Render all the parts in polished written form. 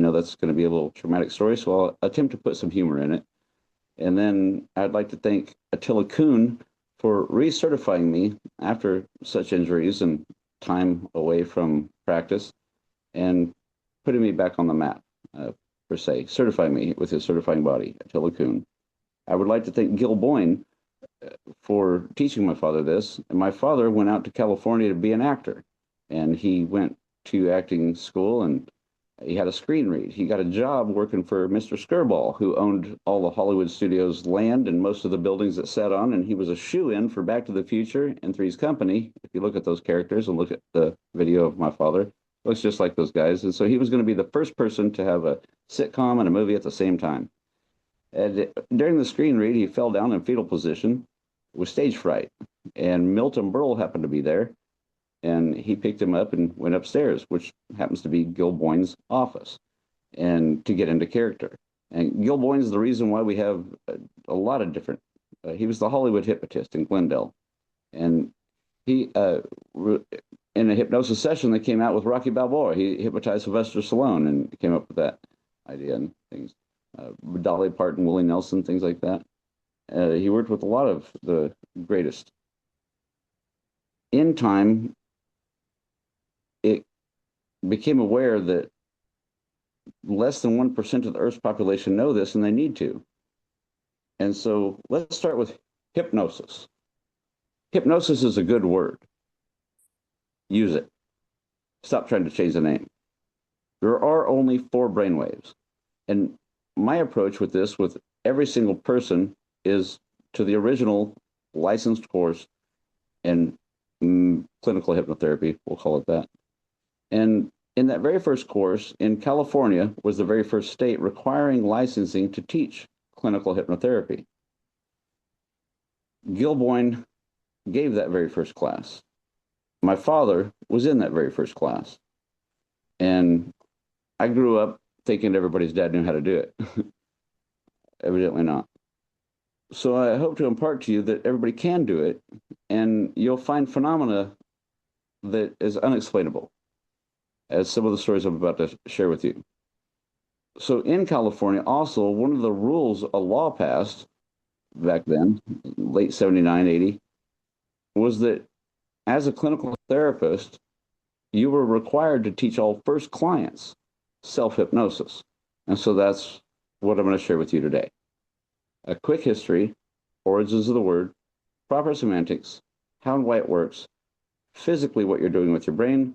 know that's going to be a little traumatic story, so I'll attempt to put some humor in it. And then I'd like to thank Attila Kuhn for recertifying me after such injuries and time away from practice and putting me back on the map, per se, certifying me with his certifying body, Attila Kuhn. I would like to thank Gil Boyne for teaching my father this. And my father went out to California to be an actor, and he went to acting school and he had a screen read. He got a job working for Mr. Skirball, who owned all the Hollywood studios land and most of the buildings it sat on. And he was a shoe-in for Back to the Future and Three's Company. If you look at those characters and look at the video of my father, looks just like those guys. And so he was going to be the first person to have a sitcom and a movie at the same time. And during the screen read, he fell down in fetal position with stage fright. And Milton Berle happened to be there. And he picked him up and went upstairs, which happens to be Gil Boyne's office, and to get into character. And Gil Boyne's the reason why we have a lot of different. He was the Hollywood hypnotist in Glendale, and he in a hypnosis session that came out with Rocky Balboa, he hypnotized Sylvester Stallone and came up with that idea and things. Dolly Parton, Willie Nelson, things like that. He worked with a lot of the greatest. In time, it became aware that less than 1% of the Earth's population know this, and they need to. And so let's start with hypnosis. Hypnosis is a good word. Use it. Stop trying to change the name. There are only 4 brainwaves. And my approach with this, with every single person, is to the original licensed course in clinical hypnotherapy, we'll call it that. And in that very first course, in California was the very first state requiring licensing to teach clinical hypnotherapy. Gil Boyne gave that very first class. My father was in that very first class. And I grew up thinking everybody's dad knew how to do it. Evidently not. So I hope to impart to you that everybody can do it, and you'll find phenomena that is unexplainable, as some of the stories I'm about to share with you. So in California, also, one of the rules, a law passed back then, late 79, 80, was that as a clinical therapist, you were required to teach all first clients self-hypnosis. And so that's what I'm going to share with you today. A quick history, origins of the word, proper semantics, how and why it works, physically what you're doing with your brain,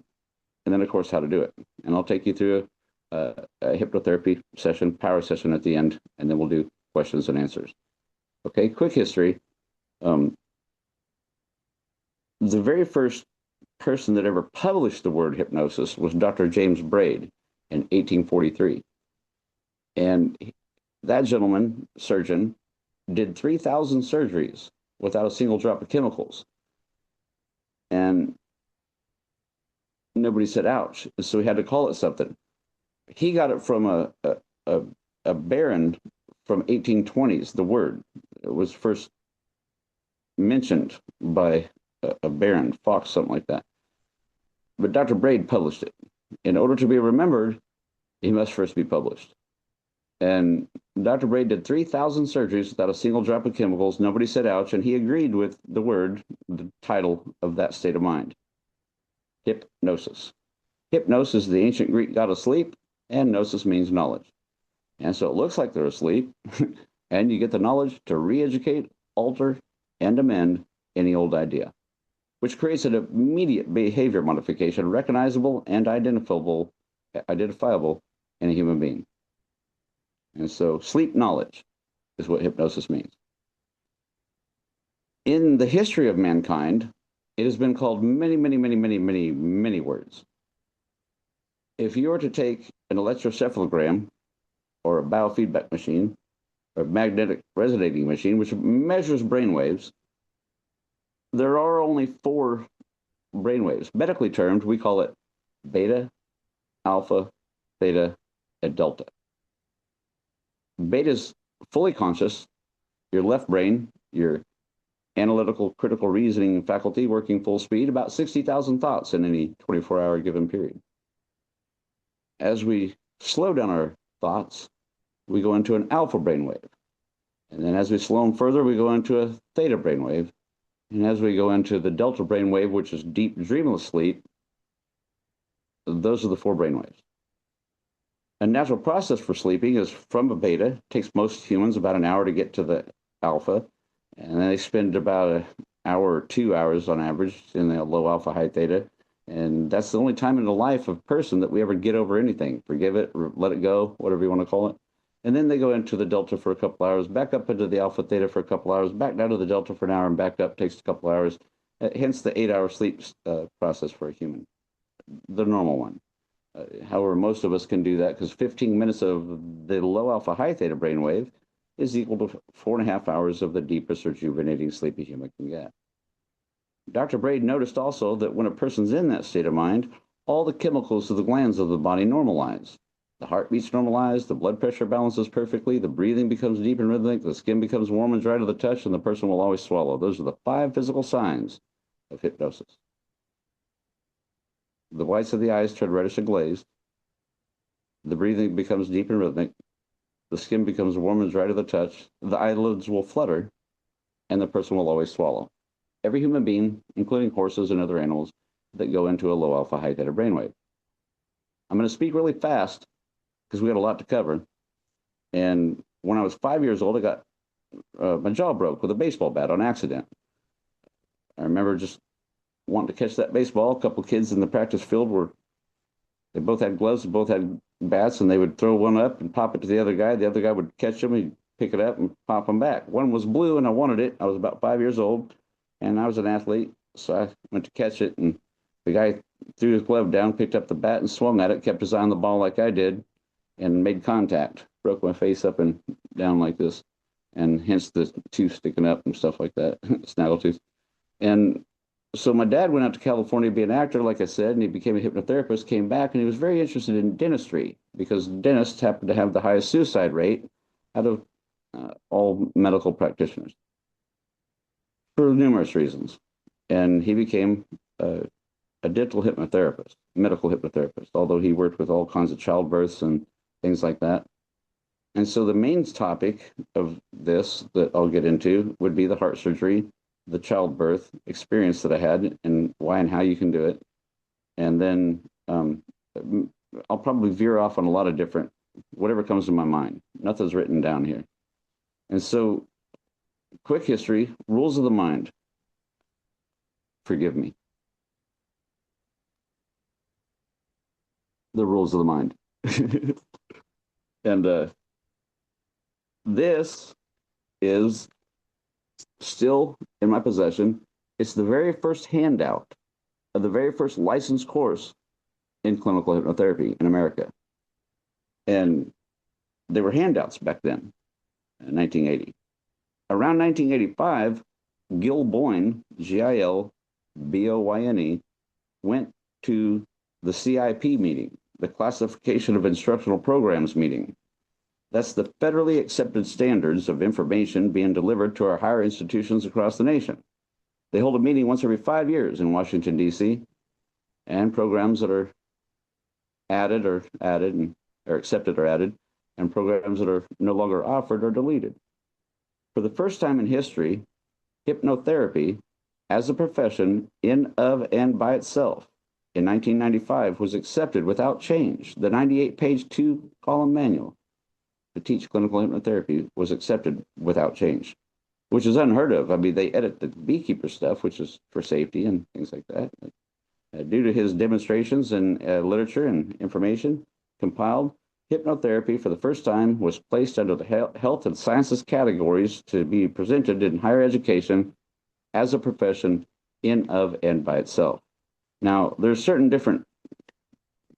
and then, of course, how to do it. And I'll take you through a hypnotherapy session, power session at the end, and then we'll do questions and answers. Okay, quick history. The very first person that ever published the word hypnosis was Dr. James Braid in 1843. And that gentleman, surgeon, did 3,000 surgeries without a single drop of chemicals. And nobody said ouch, so we had to call it something. He got it from a baron from 1820s, the word. It was first mentioned by a baron, Fox, something like that. But Dr. Braid published it. In order to be remembered, he must first be published. And Dr. Braid did 3,000 surgeries without a single drop of chemicals. Nobody said ouch, and he agreed with the word, the title of that state of mind. Hypnosis. Hypnosis is the ancient Greek god of sleep, and gnosis means knowledge. And so it looks like they're asleep, and you get the knowledge to re-educate, alter, and amend any old idea, which creates an immediate behavior modification, recognizable and identifiable in a human being. And so sleep knowledge is what hypnosis means. In the history of mankind, it has been called many, many, many, many, many, many words. If you were to take an electrocephalogram or a biofeedback machine or a magnetic resonating machine, which measures brain waves, there are only 4 brain waves. Medically termed, we call it beta, alpha, theta, and delta. Beta is fully conscious, your left brain, your analytical, critical reasoning faculty working full speed, about 60,000 thoughts in any 24-hour given period. As we slow down our thoughts, we go into an alpha brainwave. And then as we slow them further, we go into a theta brainwave. And as we go into the delta brainwave, which is deep dreamless sleep, those are the 4 brainwaves. A natural process for sleeping is from a beta. It takes most humans about an hour to get to the alpha. And then they spend about an hour or 2 hours on average in the low alpha, high theta. And that's the only time in the life of a person that we ever get over anything. Forgive it, let it go, whatever you want to call it. And then they go into the delta for a couple hours, back up into the alpha theta for a couple hours, back down to the delta for an hour, and back up takes a couple hours. Hence the 8-hour sleep process for a human, the normal one. However, most of us can do that because 15 minutes of the low alpha, high theta brainwave is equal to 4.5 hours of the deepest rejuvenating sleep a human can get. Dr. Braid noticed also that when a person's in that state of mind, all the chemicals of the glands of the body normalize. The heartbeat's normalized, the blood pressure balances perfectly, the breathing becomes deep and rhythmic, the skin becomes warm and dry to the touch, and the person will always swallow. Those are the 5 physical signs of hypnosis. The whites of the eyes turn reddish and glazed, the breathing becomes deep and rhythmic, the skin becomes warm and dry to the touch, the eyelids will flutter, and the person will always swallow. Every human being, including horses and other animals, that go into a low alpha, high theta brainwave. I'm going to speak really fast because we got a lot to cover. And when I was 5 years old, I got my jaw broke with a baseball bat on accident. I remember just wanting to catch that baseball. A couple of kids in the practice field they both had gloves, both had bats, and they would throw one up and pop it to the other guy. The other guy would catch them, he'd pick it up and pop them back. One was blue, and I wanted it. I was about 5 years old, and I was an athlete, so I went to catch it, and the guy threw his glove down, picked up the bat, and swung at it, kept his eye on the ball like I did, and made contact. Broke my face up and down like this, and hence the tooth sticking up and stuff like that, snaggletooth. And so my dad went out to California to be an actor, like I said, and he became a hypnotherapist, came back, and he was very interested in dentistry because dentists happen to have the highest suicide rate out of all medical practitioners for numerous reasons. And he became a dental hypnotherapist, medical hypnotherapist, although he worked with all kinds of childbirths and things like that. And so the main topic of this that I'll get into would be the heart surgery, the childbirth experience that I had, and why and how you can do it. And then I'll probably veer off on a lot of different, whatever comes to my mind. Nothing's written down here. And so, quick history, rules of the mind. Forgive me. The rules of the mind. And this is still in my possession. It's the very first handout of the very first licensed course in clinical hypnotherapy in America. And they were handouts back then, in 1980. Around 1985, Gil Boyne, Gilboyne, went to the CIP meeting, the Classification of Instructional Programs meeting. That's the federally accepted standards of information being delivered to our higher institutions across the nation. They hold a meeting once every 5 years in Washington, D.C., and programs that are added or accepted are added, and programs that are no longer offered are deleted. For the first time in history, hypnotherapy as a profession in, of, and by itself in 1995 was accepted without change. The 98-page 2-column manual to teach clinical hypnotherapy was accepted without change, which is unheard of. I mean, they edit the beekeeper stuff, which is for safety and things like that. Due to his demonstrations and literature and information compiled, hypnotherapy for the first time was placed under the health and sciences categories to be presented in higher education as a profession in, of, and by itself. Now, there's certain different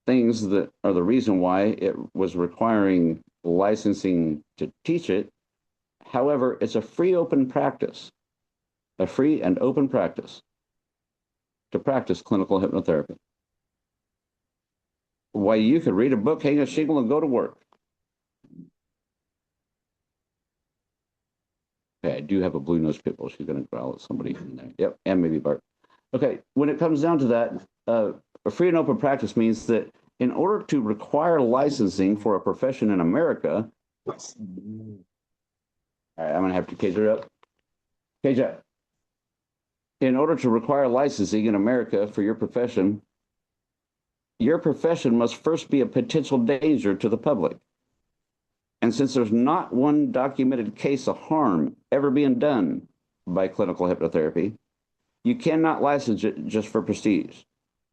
things that are the reason why it was requiring licensing to teach it. However, it's a free, open practice, a free and open practice to practice clinical hypnotherapy. Why, you could read a book, hang a shingle, and go to work. Okay, I do have a blue-nosed pit bull. She's going to growl at somebody in there. Yep, and maybe bark. Okay, when it comes down to that, a free and open practice means that In order to require licensing for a profession in America, all right, I'm going to have to cage her up. Cage up. In order to require licensing in America for your profession must first be a potential danger to the public. And since there's not one documented case of harm ever being done by clinical hypnotherapy, you cannot license it just for prestige.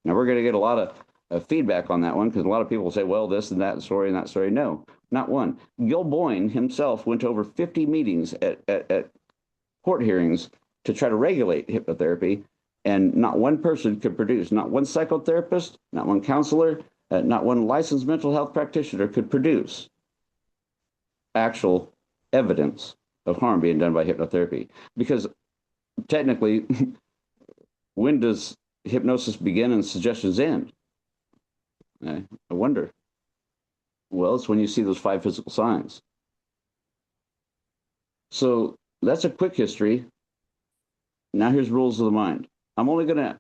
Now, we're going to get a lot of feedback on that one because a lot of people say, well, this and that story and that story. No, not one. Gil Boyne himself went to over 50 meetings at court hearings to try to regulate hypnotherapy, and not one person could produce, not one psychotherapist, not one counselor, not one licensed mental health practitioner could produce actual evidence of harm being done by hypnotherapy. Because technically, when does hypnosis begin and suggestions end? I wonder. Well, it's when you see those 5 physical signs. So that's a quick history. Now here's rules of the mind. I'm only going to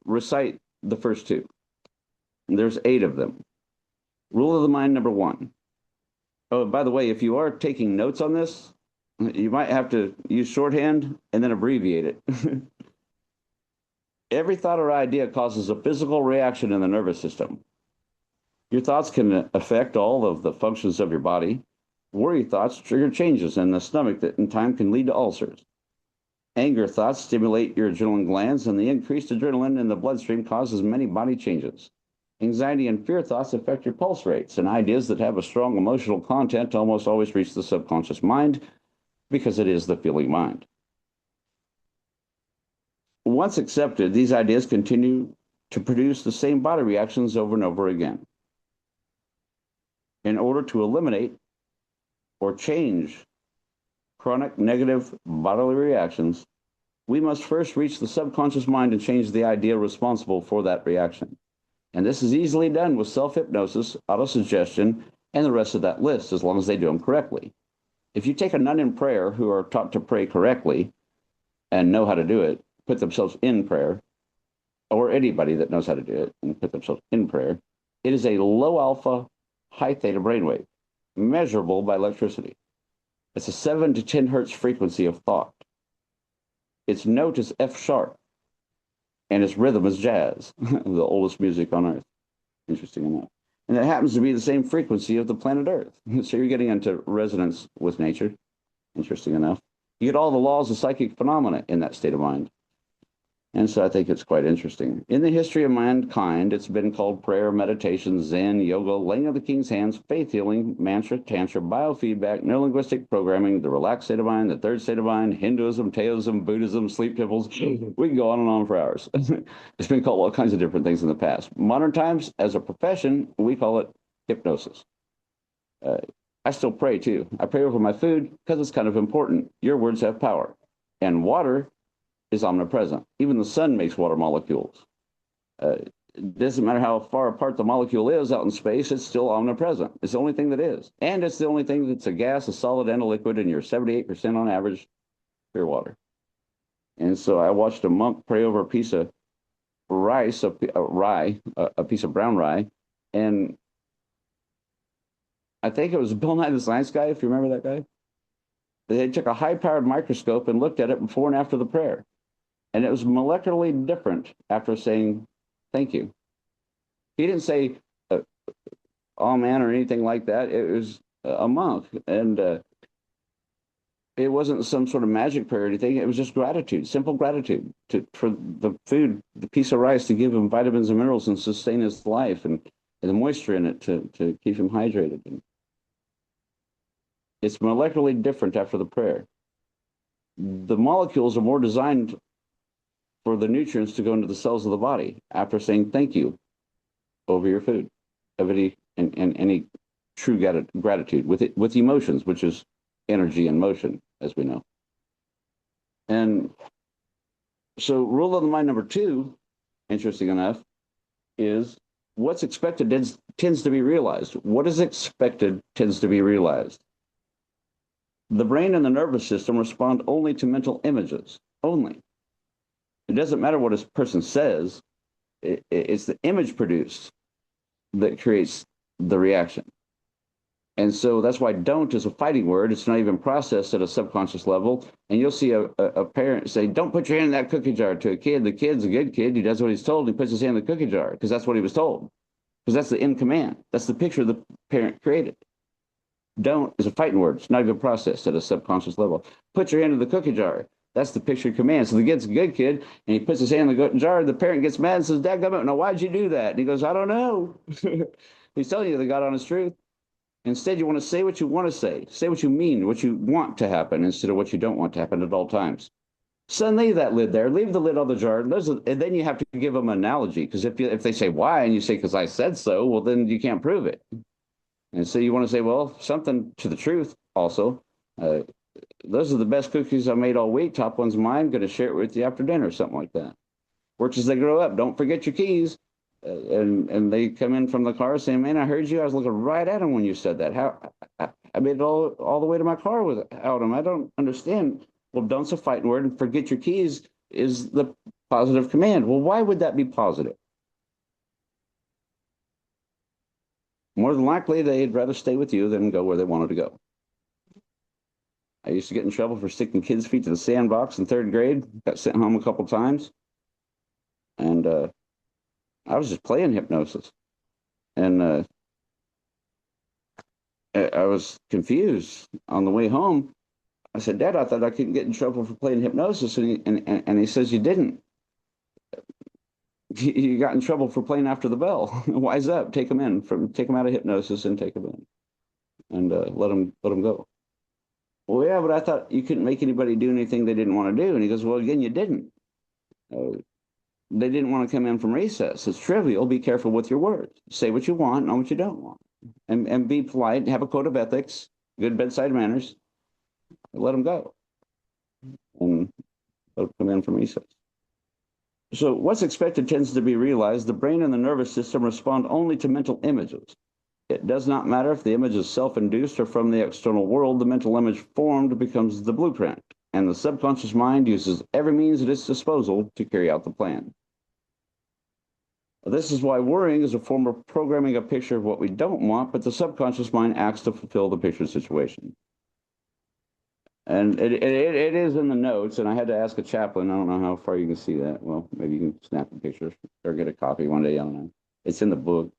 recite the first 2. And there's 8 of them. Rule of the mind number 1. Oh, by the way, if you are taking notes on this, you might have to use shorthand and then abbreviate it. Every thought or idea causes a physical reaction in the nervous system. Your thoughts can affect all of the functions of your body. Worry thoughts trigger changes in the stomach that in time can lead to ulcers. Anger thoughts stimulate your adrenaline glands, and the increased adrenaline in the bloodstream causes many body changes. Anxiety and fear thoughts affect your pulse rates, and ideas that have a strong emotional content almost always reach the subconscious mind because it is the feeling mind. Once accepted, these ideas continue to produce the same body reactions over and over again. In order to eliminate or change chronic negative bodily reactions, we must first reach the subconscious mind and change the idea responsible for that reaction. And this is easily done with self-hypnosis, autosuggestion, and the rest of that list, as long as they do them correctly. If you take a nun in prayer who are taught to pray correctly and know how to do it, put themselves in prayer, or anybody that knows how to do it and put themselves in prayer, it is a low alpha, high theta brainwave, measurable by electricity. It's a 7 to 10 hertz frequency of thought. Its note is F sharp, and its rhythm is jazz, the oldest music on Earth, interesting enough. And it happens to be the same frequency of the planet Earth. So you're getting into resonance with nature, interesting enough. You get all the laws of psychic phenomena in that state of mind. And so I think it's quite interesting. In the history of mankind, it's been called prayer, meditation, Zen, yoga, laying of the king's hands, faith healing, mantra, tantra, biofeedback, neurolinguistic programming, the relaxed state of mind, the third state of mind, Hinduism, Taoism, Buddhism, sleep temples. We can go on and on for hours. It's been called all kinds of different things in the past. Modern times, as a profession, we call it hypnosis. I still pray too. I pray over my food because it's kind of important. Your words have power. And water is omnipresent. Even the sun makes water molecules. It doesn't matter how far apart the molecule is out in space, it's still omnipresent. It's the only thing that is. And it's the only thing that's a gas, a solid, and a liquid, and you're 78% on average pure water. And so I watched a monk pray over a piece of rice, a piece of brown rye, and I think it was Bill Nye the Science Guy, if you remember that guy. They took a high-powered microscope and looked at it before and after the prayer. And it was molecularly different after saying, thank you. He didn't say, oh man, or anything like that. It was a monk. And it wasn't some sort of magic prayer or anything. It was just gratitude, simple gratitude for the food, the piece of rice to give him vitamins and minerals and sustain his life, and the moisture in it to keep him hydrated. And it's molecularly different after the prayer. The molecules are more designed for the nutrients to go into the cells of the body after saying thank you over your food, of any true gratitude with emotions, which is energy and motion, as we know. And so rule of the mind number 2, interesting enough, is what's expected tends to be realized. What is expected tends to be realized. The brain and the nervous system respond only to mental images, only. It doesn't matter what a person says, it's the image produced that creates the reaction. And so that's why don't is a fighting word. It's not even processed at a subconscious level. And you'll see a parent say, don't put your hand in that cookie jar to a kid. The kid's a good kid. He does what he's told. He puts his hand in the cookie jar because that's what he was told. Because that's the end command. That's the picture the parent created. Don't is a fighting word. It's not even processed at a subconscious level. Put your hand in the cookie jar. That's the picture command. So the kid's a good kid, and he puts his hand in the jar. The parent gets mad and says, "Dadgummit, now why'd you do that?" And he goes, "I don't know." He's telling you the God honest truth. Instead, you want to say what you want to say. Say what you mean, what you want to happen, instead of what you don't want to happen at all times. So leave that lid there. Leave the lid on the jar. And then you have to give them an analogy. Because if they say why, and you say because I said so, well, then you can't prove it. And so you want to say, well, something to the truth also. Those are the best cookies I made all week. Top one's mine. Going to share it with you after dinner, something like that. Works as they grow up. Don't forget your keys. And they come in from the car saying, man, I heard you. I was looking right at him when you said that. How I made it all the way to my car without him. I don't understand. Well, don't's a fighting word, and forget your keys is the positive command. Well, why would that be positive? More than likely, they'd rather stay with you than go where they wanted to go. I used to get in trouble for sticking kids' feet to the sandbox in third grade. Got sent home a couple times. And I was just playing hypnosis. And I was confused on the way home. I said, Dad, I thought I couldn't get in trouble for playing hypnosis. And he says, you didn't. You got in trouble for playing after the bell. Wise up. Take them out of hypnosis and take them in. And let them go. Well, yeah, but I thought you couldn't make anybody do anything they didn't want to do. And he goes, well, again, you didn't. They didn't want to come in from recess. It's trivial. Be careful with your words. Say what you want, not what you don't want. And be polite, have a code of ethics, good bedside manners. Let them go. And let them come in from recess. So what's expected tends to be realized. The brain and the nervous system respond only to mental images. It does not matter if the image is self-induced or from the external world. The mental image formed becomes the blueprint, and the subconscious mind uses every means at its disposal to carry out the plan. This is why worrying is a form of programming a picture of what we don't want, but the subconscious mind acts to fulfill the picture situation. And it is in the notes, and I had to ask a chaplain. I don't know how far you can see that. Well, maybe you can snap a picture or get a copy one day. I don't know. It's in the book.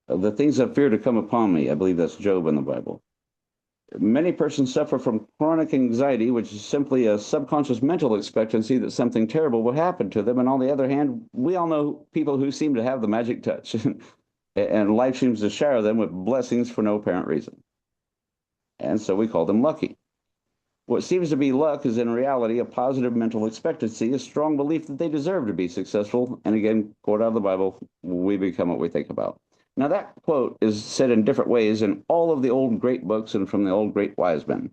The things I fear to come upon me. I believe that's Job in the Bible. Many persons suffer from chronic anxiety, which is simply a subconscious mental expectancy that something terrible will happen to them. And on the other hand, we all know people who seem to have the magic touch, and life seems to shower them with blessings for no apparent reason. And so we call them lucky. What seems to be luck is in reality a positive mental expectancy, a strong belief that they deserve to be successful. And again, quote out of the Bible, we become what we think about. Now, that quote is said in different ways in all of the old great books and from the old great wise men.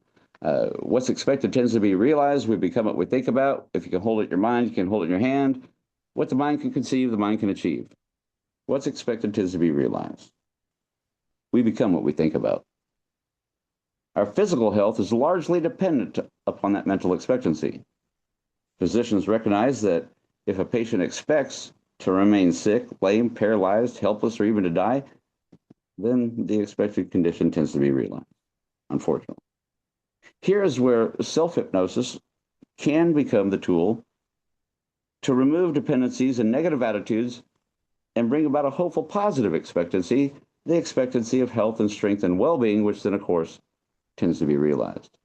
What's expected tends to be realized. We become what we think about. If you can hold it in your mind, you can hold it in your hand. What the mind can conceive, the mind can achieve. What's expected tends to be realized. We become what we think about. Our physical health is largely dependent upon that mental expectancy. Physicians recognize that if a patient expects to remain sick, lame, paralyzed, helpless, or even to die, then the expected condition tends to be realized, unfortunately. Here is where self-hypnosis can become the tool to remove dependencies and negative attitudes and bring about a hopeful, positive expectancy, the expectancy of health and strength and well-being, which then, of course, tends to be realized.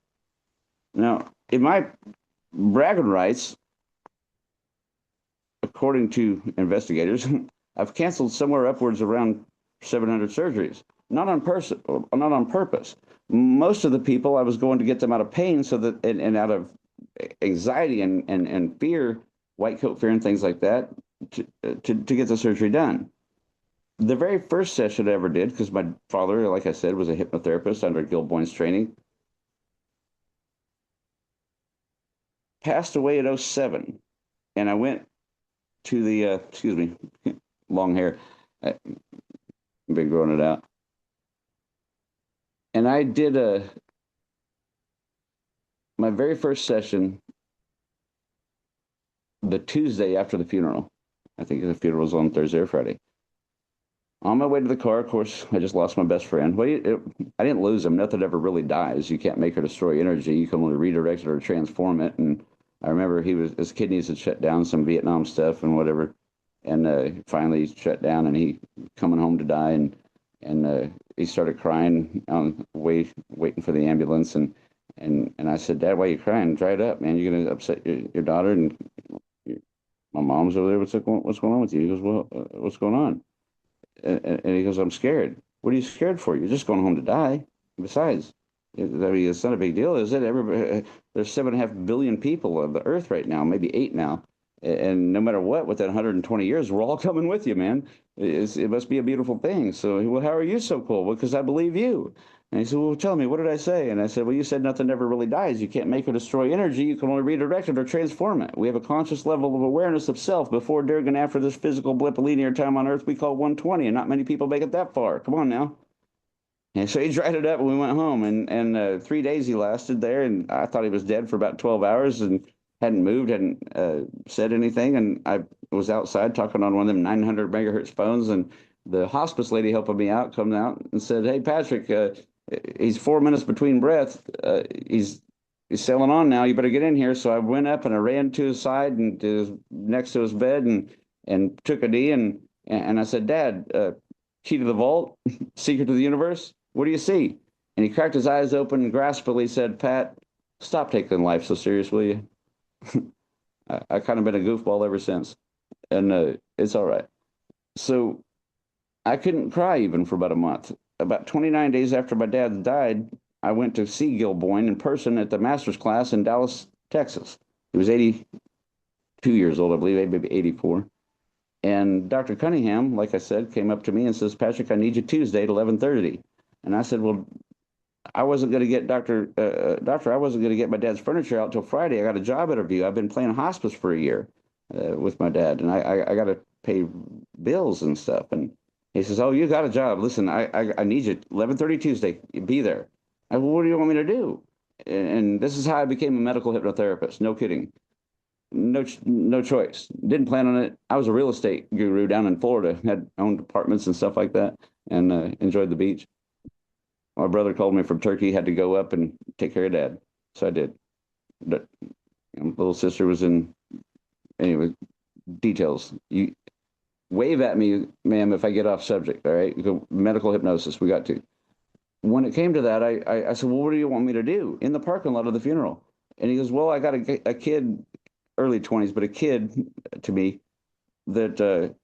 Now, in my bragging rights, according to investigators, I've canceled somewhere upwards around 700 surgeries, not on purpose. Most of the people, I was going to get them out of pain, so that and out of anxiety and fear, white coat fear and things like that, to get the surgery done. The very first session I ever did, because my father, like I said, was a hypnotherapist under Gil Boyne's training, passed away in 07, and I went to the, excuse me, long hair, I've been growing it out, and I did my very first session the Tuesday after the funeral. I think the funeral was on Thursday or Friday. On my way to the car, of course, I just lost my best friend. Well, I didn't lose him. Nothing ever really dies. You can't make or destroy energy. You can only redirect it or transform it. And I remember his kidneys had shut down, some Vietnam stuff and whatever. And finally shut down, and he coming home to die. And he started crying on waiting for the ambulance. And I said, Dad, why are you crying? Dry it up, man. You're gonna upset your daughter. And my mom's over there. What's going on with you? He goes, well, what's going on? And he goes, I'm scared. What are you scared for? You're just going home to die. Besides, I mean, it's not a big deal, is it? Everybody, there's 7.5 billion people on the earth right now, maybe 8 now. And no matter what, within 120 years, we're all coming with you, man. It must be a beautiful thing. So, well, how are you so cool? Well, because I believe you. And he said, well, tell me, what did I say? And I said, well, you said nothing ever really dies. You can't make or destroy energy. You can only redirect it or transform it. We have a conscious level of awareness of self before, during, and after this physical blip of linear time on Earth we call 120, and not many people make it that far. Come on now. And so he dried it up and we went home. And 3 days he lasted there, and I thought he was dead for about 12 hours and hadn't moved, hadn't said anything. And I was outside talking on one of them 900 megahertz phones, and the hospice lady helping me out come out and said, hey, Patrick, he's 4 minutes between breath. He's sailing on now. You better get in here. So I went up and I ran to his side and next to his bed and took a knee and I said, Dad, key to the vault, secret to the universe. What do you see? And he cracked his eyes open and graspingly said, Pat, stop taking life so serious, will you? I kind of been a goofball ever since, and it's all right. So I couldn't cry even for about a month. About 29 days after my dad died, I went to see Gil Boyne in person at the master's class in Dallas, Texas. He was 82 years old, I believe, maybe 84. And Dr. Cunningham, like I said, came up to me and says, Patrick, I need you Tuesday at 11:30. And I said, well, I wasn't going to get doctor, I wasn't going to get my dad's furniture out till Friday. I got a job interview. I've been playing hospice for a year with my dad, and I got to pay bills and stuff. And he says, oh, you got a job. Listen, I need you 11:30 Tuesday. Be there. I said, well, what do you want me to do? And this is how I became a medical hypnotherapist. No kidding. No choice. Didn't plan on it. I was a real estate guru down in Florida. Had owned apartments and stuff like that, and enjoyed the beach. My brother called me from Turkey, had to go up and take care of Dad. So I did. But, little sister was in, anyway, details. You wave at me, ma'am, if I get off subject, all right? Medical hypnosis, we got to. When it came to that, I said, well, what do you want me to do? In the parking lot of the funeral. And he goes, well, I got a kid, early 20s, but a kid to me that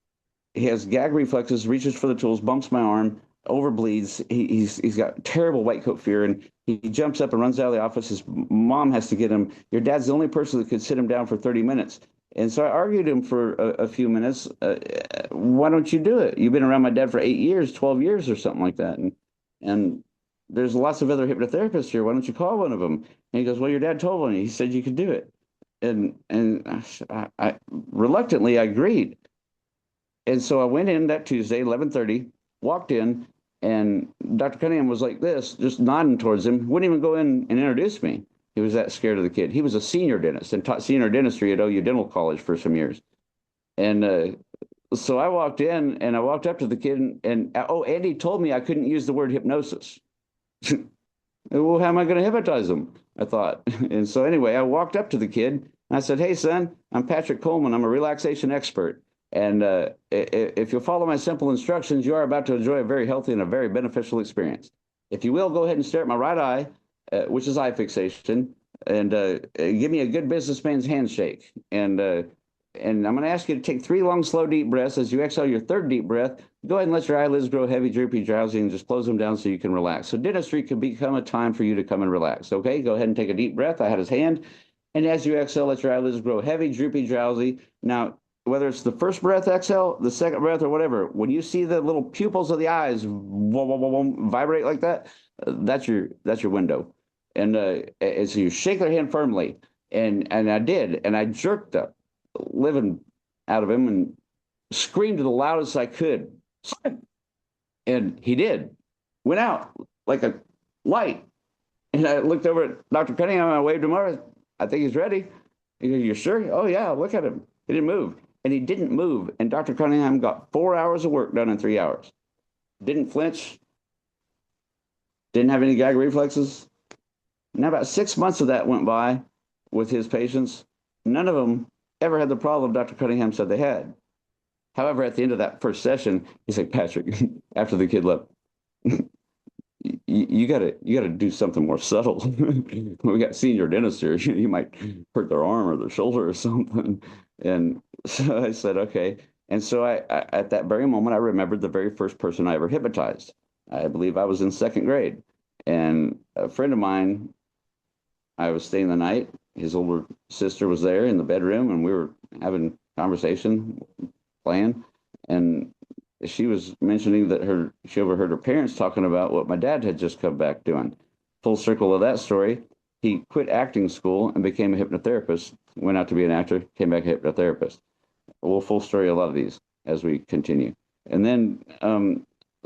he has gag reflexes, reaches for the tools, bumps my arm, overbleeds. He's got terrible white coat fear, and he jumps up and runs out of the office. His mom has to get him. Your dad's the only person that could sit him down for 30 minutes. And so I argued him for a few minutes. Why don't you do it? You've been around my dad for 8 years, 12 years or something like that. And there's lots of other hypnotherapists here. Why don't you call one of them? And he goes, well, your dad told me. He said you could do it. And I reluctantly I agreed. And so I went in that Tuesday, 11:30, walked in, and Dr. Cunningham was like this, just nodding towards him, wouldn't even go in and introduce me. He was that scared of the kid. He was a senior dentist and taught senior dentistry at OU Dental College for some years. And so I walked in, and I walked up to the kid, and Andy told me I couldn't use the word hypnosis. Well, how am I going to hypnotize him? I thought. And so anyway, I walked up to the kid, and I said, hey, son, I'm Patrick Coleman. I'm a relaxation expert. And if you'll follow my simple instructions, you are about to enjoy a very healthy and a very beneficial experience. If you will, go ahead and stare at my right eye, which is eye fixation, and give me a good businessman's handshake. And I'm going to ask you to take 3 long, slow, deep breaths. As you exhale your 3rd deep breath, go ahead and let your eyelids grow heavy, droopy, drowsy, and just close them down so you can relax. So dentistry can become a time for you to come and relax. Okay, go ahead and take a deep breath. I had his hand. And as you exhale, let your eyelids grow heavy, droopy, drowsy. Now, whether it's the first breath exhale, the second breath, or whatever, when you see the little pupils of the eyes vibrate like that, that's your window. And so you shake their hand firmly, and I did, and I jerked the living out of him and screamed the loudest I could, and he did, went out like a light. And I looked over at Dr. Cunningham and I waved him over. I think he's ready. He goes, you sure? Oh yeah, look at him. He didn't move. And he didn't move. And Dr. Cunningham got 4 hours of work done in 3 hours. didn't flinch, didn't have any gag reflexes. Now, about 6 months of that went by with his patients. None of them ever had the problem Dr. Cunningham said they had. However, at the end of that first session, he's like, Patrick, after the kid left, you gotta do something more subtle. We got senior dentists here. You might hurt their arm or their shoulder or something. And so I said, okay. And so I at that very moment, I remembered the very first person I ever hypnotized. I believe I was in second grade. And a friend of mine, I was staying the night. His older sister was there in the bedroom, and we were having conversation, playing. And she was mentioning that she overheard her parents talking about what my dad had just come back doing. Full circle of that story, he quit acting school and became a hypnotherapist, went out to be an actor, came back a hypnotherapist. We'll full story a lot of these as we continue. And then,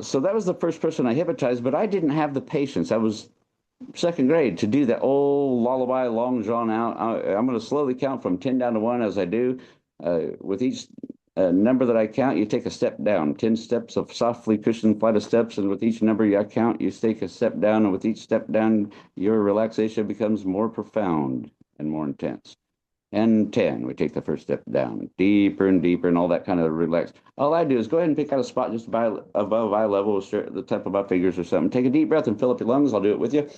so that was the first person I hypnotized, but I didn't have the patience. I was second grade to do that old lullaby, long drawn out. I'm going to slowly count from 10 down to 1 as I do. With each number that I count, you take a step down. 10 steps of softly cushioned flight of steps, and with each number I count, you take a step down, and with each step down, your relaxation becomes more profound and more intense. And 10, we take the first step down, deeper and deeper, and all that kind of relax. All I do is go ahead and pick out a spot just above eye level, the tip of my fingers or something. Take a deep breath and fill up your lungs. I'll do it with you.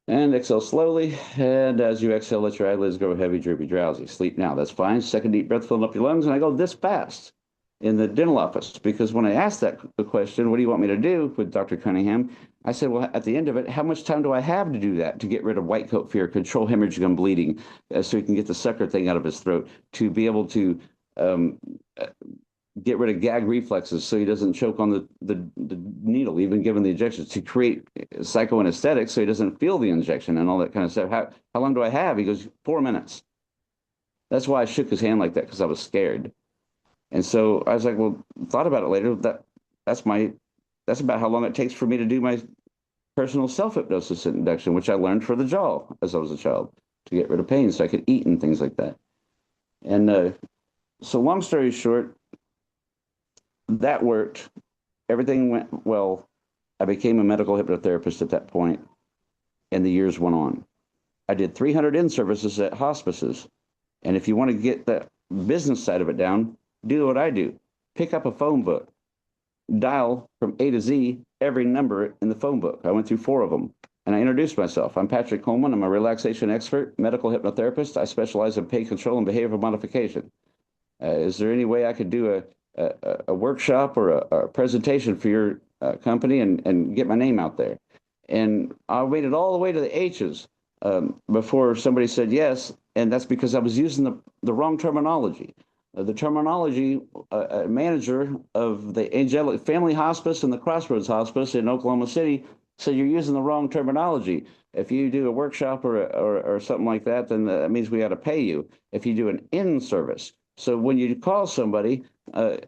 And exhale slowly. And as you exhale, let your eyelids go heavy, droopy, drowsy. Sleep now. That's fine. Second deep breath, filling up your lungs. And I go this fast in the dental office because when I asked the question, what do you want me to do with Dr. Cunningham? I said, well, at the end of it, how much time do I have to do that to get rid of white coat fear, control hemorrhaging and bleeding, so he can get the sucker thing out of his throat, to be able to get rid of gag reflexes so he doesn't choke on the needle, even given the injections, to create psychoanesthetics so he doesn't feel the injection and all that kind of stuff. How long do I have? He goes, 4 minutes. That's why I shook his hand like that, because I was scared. And so I was like, well, thought about it later. That's about how long it takes for me to do my personal self-hypnosis induction, which I learned for the jaw as I was a child, to get rid of pain so I could eat and things like that. And so long story short, that worked. Everything went well. I became a medical hypnotherapist at that point, and the years went on. I did 300 in-services at hospices. And if you want to get the business side of it down, do what I do. Pick up a phone book. Dial from A to Z every number in the phone book. I went through 4 of them, and I introduced myself. I'm Patrick Coleman. I'm a relaxation expert, medical hypnotherapist. I specialize in pain control and behavioral modification. Is there any way I could do a workshop or a presentation for your company and get my name out there? And I waited all the way to the H's before somebody said yes, and that's because I was using the wrong terminology. The terminology manager of the Angelic Family Hospice and the Crossroads Hospice in Oklahoma City said you're using the wrong terminology. If you do a workshop or something like that, then that means we got to pay you. If you do an in-service. So when you call somebody,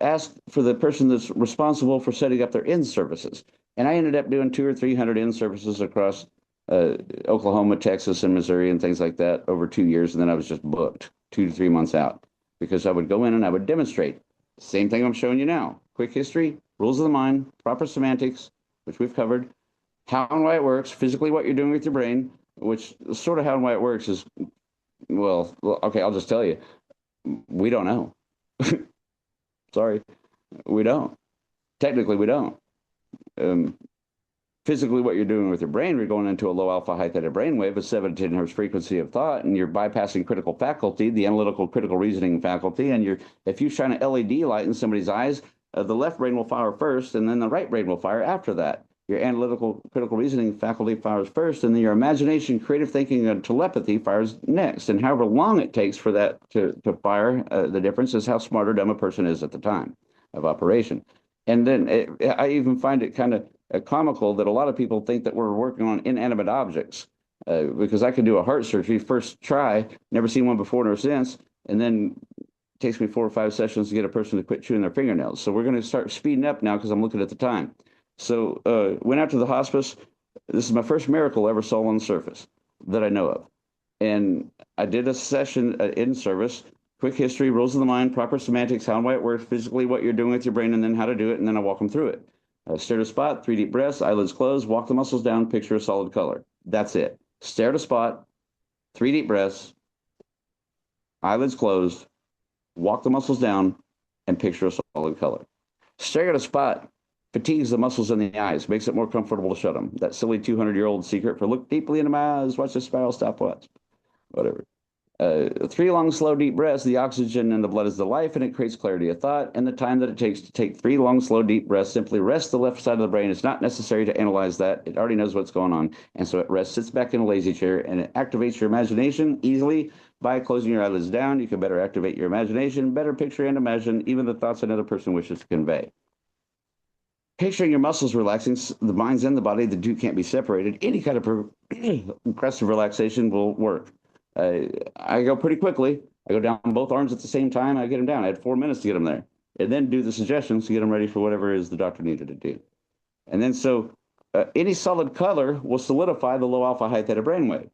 ask for the person that's responsible for setting up their in-services. And I ended up doing 200 or 300 in-services across Oklahoma, Texas, and Missouri and things like that over 2 years. And then I was just booked 2 to 3 months out, because I would go in and I would demonstrate. Same thing I'm showing you now. Quick history, rules of the mind, proper semantics, which we've covered, how and why it works, physically what you're doing with your brain, which sort of how and why it works is, well, okay, I'll just tell you. We don't know. Sorry, we don't. Technically, we don't. Physically, what you're doing with your brain, you're going into a low alpha, high theta brainwave, a 7 to 10 hertz frequency of thought, and you're bypassing critical faculty, the analytical critical reasoning faculty. And if you shine an LED light in somebody's eyes, the left brain will fire first, and then the right brain will fire after that. Your analytical critical reasoning faculty fires first, and then your imagination, creative thinking, and telepathy fires next. And however long it takes for that to fire, the difference is how smart or dumb a person is at the time of operation. And then I even find it kind of comical that a lot of people think that we're working on inanimate objects, because I could do a heart surgery first try, never seen one before nor since, and then it takes me 4 or 5 sessions to get a person to quit chewing their fingernails. So we're going to start speeding up now because I'm looking at the time. So went out to the hospice. This is my first miracle I ever saw on the surface that I know of. And I did a session in service, quick history, rules of the mind, proper semantics, how and why it works, physically what you're doing with your brain, and then how to do it, and then I walk them through it. Stare at a spot, 3 deep breaths, eyelids closed, walk the muscles down, picture a solid color. That's it. Stare at a spot, 3 deep breaths, eyelids closed, walk the muscles down, and picture a solid color. Staring at a spot fatigues the muscles in the eyes, makes it more comfortable to shut them. That silly 200-year-old secret for look deeply into my eyes, watch the smile, stopwatch, whatever. 3 long, slow, deep breaths, the oxygen in the blood is the life, and it creates clarity of thought. And the time that it takes to take 3 long, slow, deep breaths simply rests the left side of the brain. It's not necessary to analyze that. It already knows what's going on. And so it rests, sits back in a lazy chair, and it activates your imagination easily by closing your eyelids down. You can better activate your imagination, better picture and imagine even the thoughts another person wishes to convey. Picturing your muscles relaxing, the minds and the body, the two can't be separated. Any kind of progressive relaxation will work. I go pretty quickly. I go down both arms at the same time. I get them down. I had 4 minutes to get them there, and then do the suggestions to get them ready for whatever it is the doctor needed to do. And then any solid color will solidify the low alpha high theta brainwave.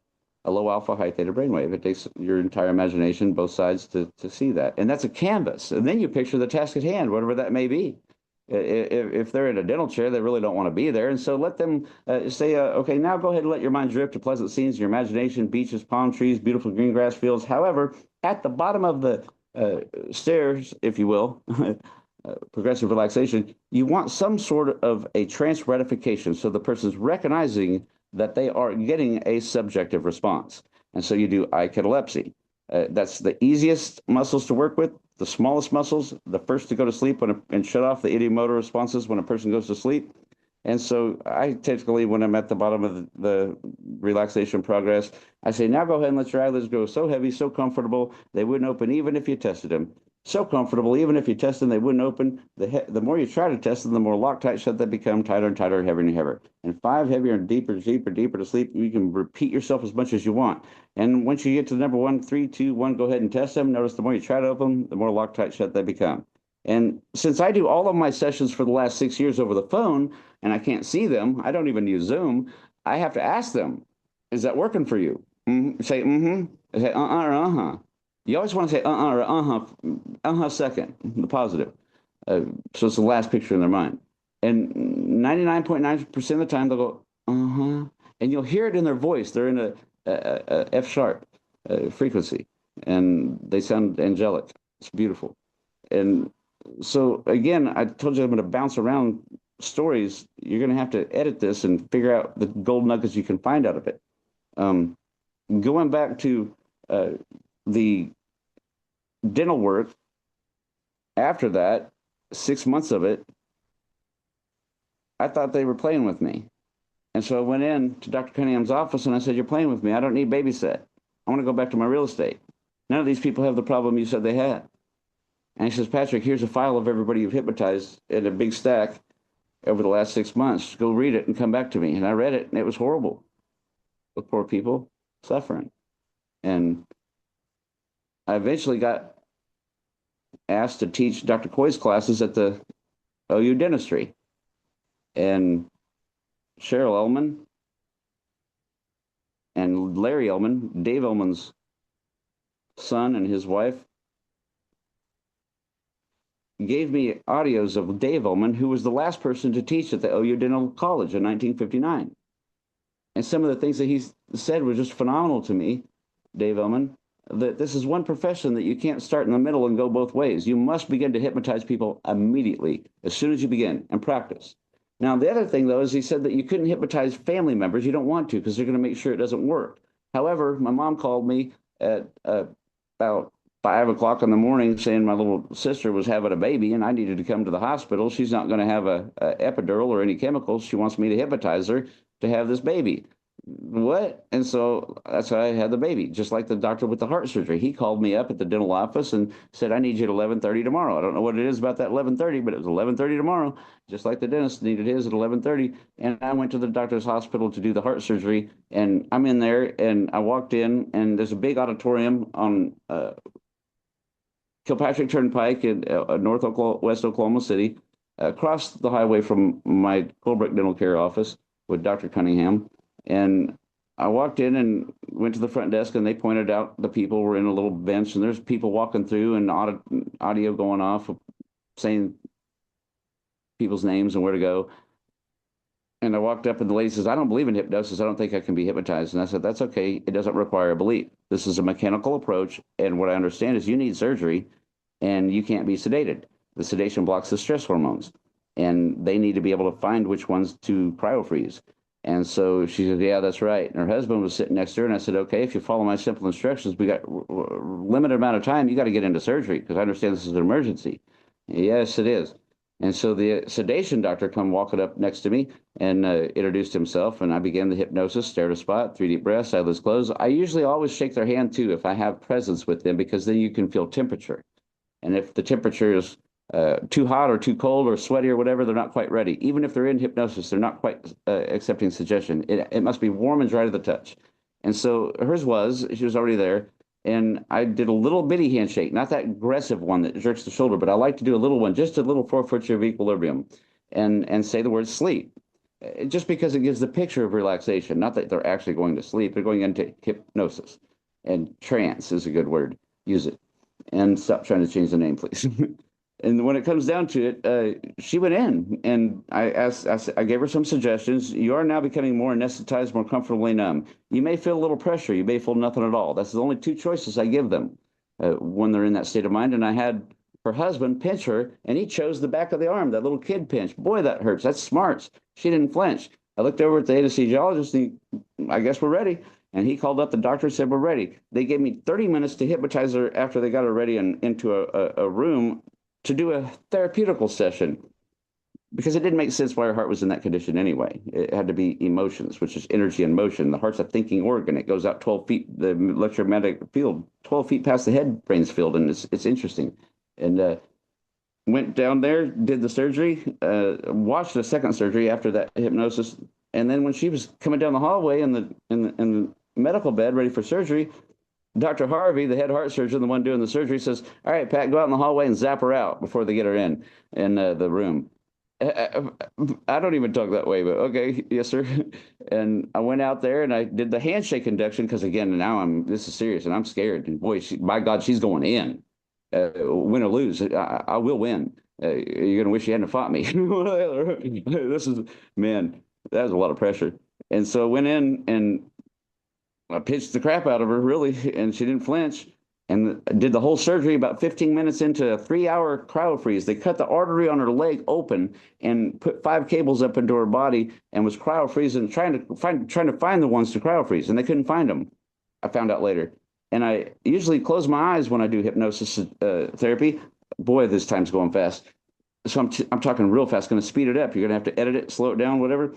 A low alpha high theta brainwave. It takes your entire imagination, both sides, to see that. And that's a canvas. And then you picture the task at hand, whatever that may be. If they're in a dental chair, they really don't want to be there. And so let them say, okay, now go ahead and let your mind drift to pleasant scenes in your imagination, beaches, palm trees, beautiful green grass fields. However, at the bottom of the stairs, if you will, progressive relaxation, you want some sort of a trance gratification. So the person's recognizing that they are getting a subjective response. And so you do eye catalepsy. That's the easiest muscles to work with, the smallest muscles, the first to go to sleep and shut off the ideomotor responses when a person goes to sleep. And so I typically, when I'm at the bottom of the relaxation progress, I say, now go ahead and let your eyelids go so heavy, so comfortable, they wouldn't open even if you tested them. So comfortable, even if you test them, they wouldn't open. The more you try to test them, the more Loctite shut they become, tighter and tighter, heavier and heavier. And 5, heavier and deeper, deeper, deeper to sleep. You can repeat yourself as much as you want. And once you get to the number 1, 3, 2, 1, go ahead and test them. Notice the more you try to open them, the more Loctite shut they become. And since I do all of my sessions for the last 6 years over the phone, and I can't see them, I don't even use Zoom, I have to ask them, is that working for you? Say, say, or uh-huh. You always want to say or uh-huh second, the positive. So it's the last picture in their mind. And 99.9% of the time they'll go, uh-huh. And you'll hear it in their voice. They're in a F sharp frequency, and they sound angelic. It's beautiful. And so again, I told you I'm going to bounce around stories. You're going to have to edit this and figure out the gold nuggets you can find out of it. Going back to the dental work, after that, 6 months of it, I thought they were playing with me. And so I went in to Dr. Cunningham's office and I said, you're playing with me. I don't need babysit. I want to go back to my real estate. None of these people have the problem you said they had. And he says, Patrick, here's a file of everybody you've hypnotized in a big stack over the last 6 months. Go read it and come back to me. And I read it, and it was horrible. The poor people suffering. And I eventually got asked to teach Dr. Coy's classes at the OU Dentistry. And Cheryl Ellman and Larry Ellman, Dave Ellman's son and his wife, gave me audios of Dave Ellman, who was the last person to teach at the OU Dental College in 1959. And some of the things that he said were just phenomenal to me, Dave Ellman, that this is one profession that you can't start in the middle and go both ways. You must begin to hypnotize people immediately, as soon as you begin, and practice. Now, the other thing, though, is he said that you couldn't hypnotize family members. You don't want to, because they're going to make sure it doesn't work. However, my mom called me at about 5 o'clock in the morning saying my little sister was having a baby and I needed to come to the hospital. She's not going to have a epidural or any chemicals. She wants me to hypnotize her to have this baby. What? And so that's how I had the baby, just like the doctor with the heart surgery. He called me up at the dental office and said, I need you at 11:30 tomorrow. I don't know what it is about that 11:30, but it was 11:30 tomorrow, just like the dentist needed his at 11:30. And I went to the doctor's hospital to do the heart surgery, and I'm in there, and I walked in, and there's a big auditorium on Kilpatrick Turnpike in West Oklahoma City, across the highway from my Colebrook Dental Care office with Dr. Cunningham. And I walked in and went to the front desk, and they pointed out the people were in a little bench, and there's people walking through and audio going off saying people's names and where to go. And I walked up and the lady says, I don't believe in hypnosis. I don't think I can be hypnotized. And I said, that's okay. It doesn't require a belief. This is a mechanical approach. And what I understand is you need surgery and you can't be sedated. The sedation blocks the stress hormones and they need to be able to find which ones to cryofreeze. And so she said, yeah, that's right. And her husband was sitting next to her. And I said, okay, if you follow my simple instructions, we got limited amount of time. You got to get into surgery because I understand this is an emergency. Yes, it is. And so the sedation doctor come walking up next to me and introduced himself, and I began the hypnosis, stare at a spot, 3 deep breaths, eyelids closed. I usually always shake their hand too if I have presence with them because then you can feel temperature. And if the temperature is too hot or too cold or sweaty or whatever, they're not quite ready. Even if they're in hypnosis, they're not quite accepting suggestion. It must be warm and dry to the touch. And so hers was, she was already there. And I did a little bitty handshake, not that aggressive one that jerks the shoulder, but I like to do a little one, just a little forfeiture of equilibrium, and say the word sleep, just because it gives the picture of relaxation. Not that they're actually going to sleep; they're going into hypnosis, and trance is a good word. Use it, and stop trying to change the name, please. And when it comes down to it, she went in, and I gave her some suggestions. You are now becoming more anesthetized, more comfortably numb. You may feel a little pressure. You may feel nothing at all. That's the only 2 choices I give them when they're in that state of mind. And I had her husband pinch her, and he chose the back of the arm, that little kid pinch. Boy, that hurts. That's smarts. She didn't flinch. I looked over at the anesthesiologist, and I guess we're ready. And he called up the doctor and said, we're ready. They gave me 30 minutes to hypnotize her after they got her ready and into a room to do a therapeutical session because it didn't make sense why her heart was in that condition anyway. It had to be emotions, which is energy and motion. The heart's a thinking organ. It goes out 12 feet, the electromagnetic field, 12 feet past the head brain's field, and it's interesting. And went down there, did the surgery, watched the second surgery after that hypnosis, and then when she was coming down the hallway in the medical bed ready for surgery, Dr. Harvey, the head heart surgeon, the one doing the surgery, says, all right, Pat, go out in the hallway and zap her out before they get her in the room. I don't even talk that way, but okay, yes, sir. And I went out there and I did the handshake induction because, again, now this is serious and I'm scared. And boy, by God, she's going in. Win or lose, I will win. You're going to wish you hadn't fought me. This is, man, that was a lot of pressure. And so I went in and I pitched the crap out of her, really, and she didn't flinch. And did the whole surgery about 15 minutes into a 3-hour cryo freeze. They cut the artery on her leg open and put 5 cables up into her body and was cryo freezing, trying to find the ones to cryo freeze, and they couldn't find them. I found out later. And I usually close my eyes when I do hypnosis therapy. Boy, this time's going fast. So I'm talking real fast. Going to speed it up. You're going to have to edit it, slow it down, whatever.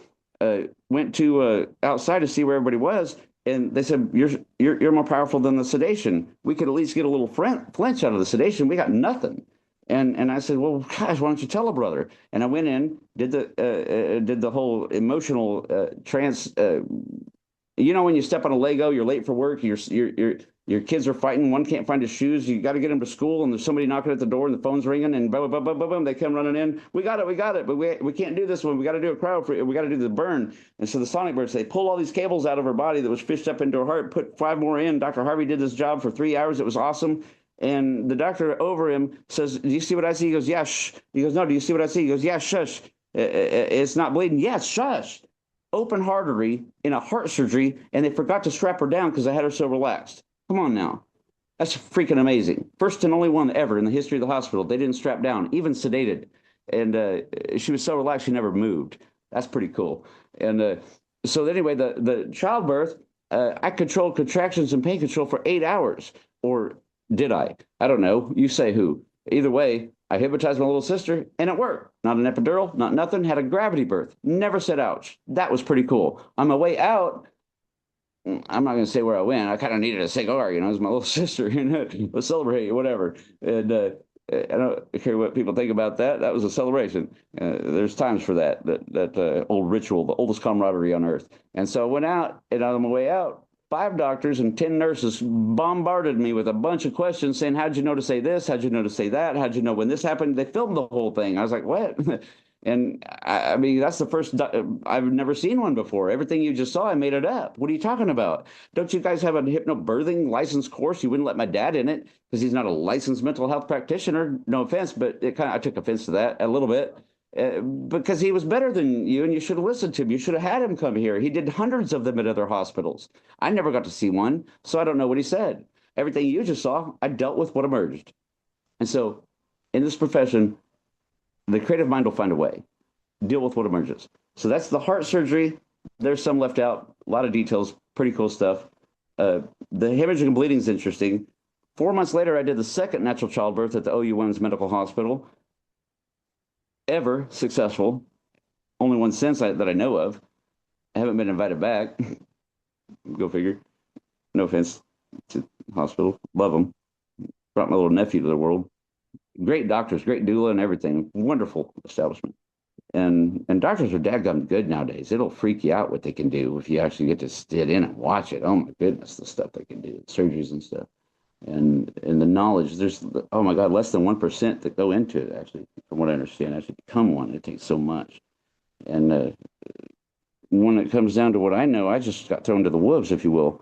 Went to outside to see where everybody was. And they said, you're more powerful than the sedation. We could at least get a little flinch out of the sedation. We got nothing. And I said, well, gosh, why don't you tell a brother? And I went in, did the whole emotional trance. You know, when you step on a Lego, you're late for work. Your kids are fighting. One can't find his shoes. You got to get them to school, and there's somebody knocking at the door, and the phone's ringing, and boom, boom, boom, boom, boom. They come running in. We got it, but we can't do this one. We got to do a cryo free. We got to do the burn. And so the sonic birds, they pull all these cables out of her body that was fished up into her heart, put 5 more in. Dr. Harvey did this job for 3 hours. It was awesome. And the doctor over him says, do you see what I see? He goes, yeah, shh. He goes, no, do you see what I see? He goes, yeah, shush. It's not bleeding. Yes, shush. Open artery in a heart surgery, and they forgot to strap her down because they had her so relaxed. Come on now. That's freaking amazing. First and only one ever in the history of the hospital. They didn't strap down, even sedated. And she was so relaxed, she never moved. That's pretty cool. And so anyway, the childbirth, I controlled contractions and pain control for 8 hours. Or did I? I don't know. You say who. Either way, I hypnotized my little sister, and it worked. Not an epidural, not nothing. Had a gravity birth. Never said ouch. That was pretty cool. On my way out, I'm not going to say where I went. I kind of needed a cigar, it was my little sister, let's celebrate, whatever. And I don't care what people think about that. That was a celebration. There's times for that old ritual, the oldest camaraderie on earth. And so I went out, and on my way out, 5 doctors and 10 nurses bombarded me with a bunch of questions saying, how'd you know to say this? How'd you know to say that? How'd you know when this happened? They filmed the whole thing. I was like, what? And I mean, that's the first, I've never seen one before. Everything you just saw, I made it up. What are you talking about? Don't you guys have a hypnobirthing license course? You wouldn't let my dad in it because he's not a licensed mental health practitioner. No offense, but I took offense to that a little bit. because he was better than you and you should have listened to him. You should have had him come here. He did hundreds of them at other hospitals. I never got to see one, so I don't know what he said. Everything you just saw, I dealt with what emerged. And so in this profession, the creative mind will find a way, deal with what emerges. So that's the heart surgery. There's some left out, a lot of details, pretty cool stuff. The hemorrhaging and bleeding is interesting. 4 months later, I did the second natural childbirth at the OU Women's Medical Hospital. Ever successful. Only one since that I know of. I haven't been invited back. Go figure. No offense to the hospital. Love them. Brought my little nephew to the world. Great doctors, great doula and everything. Wonderful establishment. And doctors are dadgum good nowadays. It'll freak you out what they can do if you actually get to sit in and watch it. Oh my goodness, the stuff they can do, surgeries and stuff. And the knowledge, there's, oh my God, less than 1% that go into it, actually, from what I understand, actually become one. It takes so much. And when it comes down to what I know, I just got thrown to the wolves, if you will.